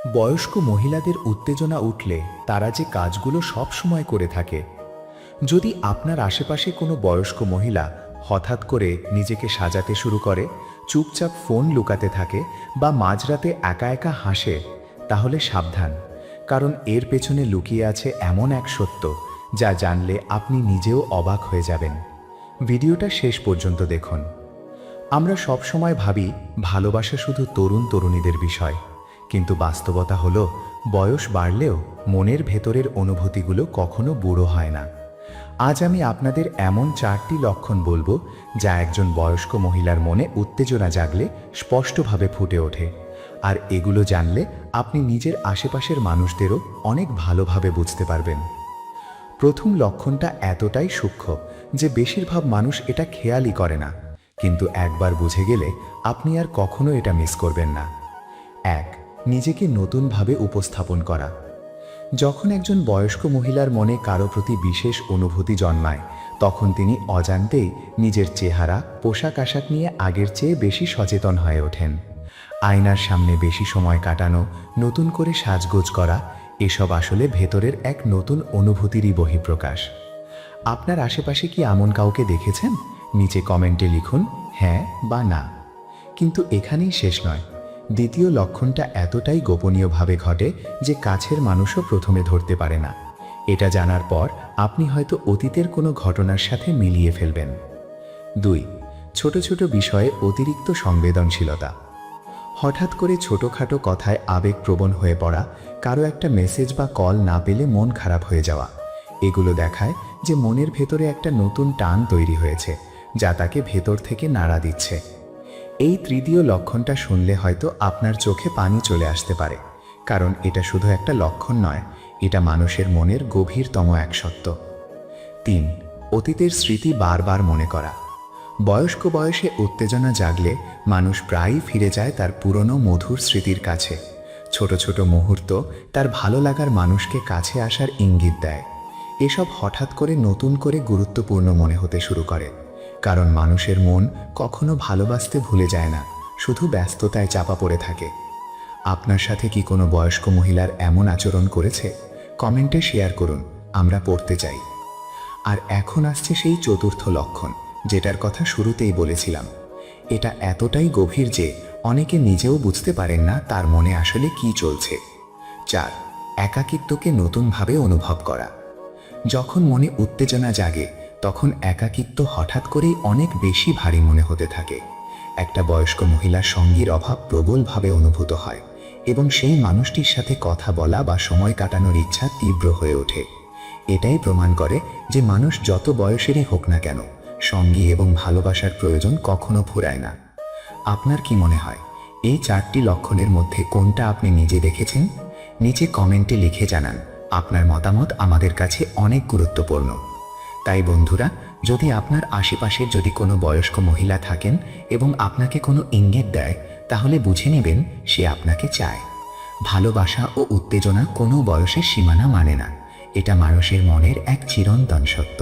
বয়স্ক মহিলাদের উত্তেজনা উঠলে তারা যে কাজগুলো সব সময় করে থাকে, যদি আপনার আশেপাশে কোনো বয়স্ক মহিলা হঠাৎ করে নিজেকে সাজাতে শুরু করে, চুপচাপ ফোন লুকাতে থাকে বা মাঝরাতে একা একা হাসে, তাহলে সাবধান। কারণ এর পেছনে লুকিয়ে আছে এমন এক সত্য যা জানলে আপনি নিজেও অবাক হয়ে যাবেন। ভিডিওটা শেষ পর্যন্ত দেখুন। আমরা সব সময় ভাবি ভালোবাসা শুধু তরুণ তরুণীদের বিষয়, কিন্তু বাস্তবতা হলো বয়স বাড়লেও মনের ভেতরের অনুভূতিগুলো কখনো বুড়ো হয় না। আজ আমি আপনাদের এমন 4টি লক্ষণ বলবো যা একজন বয়স্ক মহিলার মনে উত্তেজনা জাগলে স্পষ্টভাবে ফুটে ওঠে, আর এগুলো জানলে আপনি নিজের আশেপাশের মানুষদেরও অনেক ভালোভাবে বুঝতে পারবেন। প্রথম লক্ষণটা এতটাই সূক্ষ্ম যে বেশিরভাগ মানুষ এটা খেয়ালই করে না, কিন্তু একবার বুঝে গেলে আপনি আর কখনো এটা মিস করবেন না। 1. নিজেকে নতুনভাবে উপস্থাপন করা। যখন একজন বয়স্ক মহিলার মনে কারো প্রতি বিশেষ অনুভূতি জন্মায়, তখন তিনি অজান্তেই নিজের চেহারা, পোশাক আশাক নিয়ে আগের চেয়ে বেশি সচেতন হয়ে ওঠেন। আয়নার সামনে বেশি সময় কাটানো, নতুন করে সাজগোজ করা, এসব আসলে ভেতরের এক নতুন অনুভূতিরই বহিঃপ্রকাশ। আপনার আশেপাশে কি এমন কাউকে দেখেছেন? নিচে কমেন্টে লিখুন হ্যাঁ বা না। কিন্তু এখানেই শেষ নয়। দ্বিতীয় লক্ষণটা এতটাই গোপনীয়ভাবে ঘটে যে কাছের মানুষও প্রথমে ধরতে পারে না। এটা জানার পর আপনি হয়তো অতীতের কোনো ঘটনার সাথে মিলিয়ে ফেলবেন। 2. ছোট ছোট বিষয়ে অতিরিক্ত সংবেদনশীলতা। হঠাৎ করে ছোটোখাটো কথায় আবেগপ্রবণ হয়ে পড়া, কারো একটা মেসেজ বা কল না পেলে মন খারাপ হয়ে যাওয়া, এগুলো দেখায় যে মনের ভেতরে একটা নতুন টান তৈরি হয়েছে যা তাকে ভেতর থেকে নাড়া দিচ্ছে। এই তৃতীয় লক্ষণটা শুনলে হয়তো আপনার চোখে পানি চলে আসতে পারে, কারণ এটা শুধু একটা লক্ষণ নয়, এটা মানুষের মনের গভীরতম এক সত্য। 3. অতীতের স্মৃতি বারবার মনে করা। বয়স্ক বয়সে উত্তেজনা জাগলে মানুষ প্রায়ই ফিরে যায় তার পুরনো মধুর স্মৃতির কাছে। ছোট ছোট মুহূর্ত তার ভালো লাগার মানুষকে কাছে আসার ইঙ্গিত দেয়। এসব হঠাৎ করে নতুন করে গুরুত্বপূর্ণ মনে হতে শুরু করে, কারণ মানুষের মন কখনো ভালোবাসতে ভুলে যায় না, শুধু ব্যস্ততায় চাপা পড়ে থাকে। আপনার সাথে কি কোনো বয়স্ক মহিলার এমন আচরণ করেছে? কমেন্টে শেয়ার করুন, আমরা পড়তে চাই। আর এখন আসছে সেই চতুর্থ লক্ষণ, যেটার কথা শুরুতেই বলেছিলাম। এটা এতটাই গভীর যে অনেকে নিজেও বুঝতে পারেন না তার মনে আসলে কি চলছে। 4. একাকিত্বকে নতুনভাবে অনুভব করা। যখন মনে উত্তেজনা জাগে, তখন একাকিত্ব হঠাৎ করেই অনেক বেশি ভারী মনে হতে থাকে। একটা বয়স্ক মহিলার সঙ্গীর অভাব প্রবলভাবে অনুভূত হয় এবং সেই মানুষটির সাথে কথা বলা বা সময় কাটানোর ইচ্ছা তীব্র হয়ে ওঠে। এটাই প্রমাণ করে যে মানুষ যত বয়সেরই হোক না কেন, সঙ্গী এবং ভালোবাসার প্রয়োজন কখনো ফুরায় না। আপনার কি মনে হয় এই 4টি লক্ষণের মধ্যে কোনটা আপনি নিজে দেখেছেন? নিচে কমেন্টে লিখে জানান। আপনার মতামত আমাদের কাছে অনেক গুরুত্বপূর্ণ। তাই বন্ধুরা, যদি আপনার আশেপাশের যদি কোনো বয়স্ক মহিলা থাকেন এবং আপনাকে কোনো ইঙ্গিত দেয়, তাহলে বুঝে নেবেন সে আপনাকে চায়। ভালোবাসা ও উত্তেজনা কোনো বয়সের সীমানা মানে না, এটা মানুষের মনের এক চিরন্তন সত্য।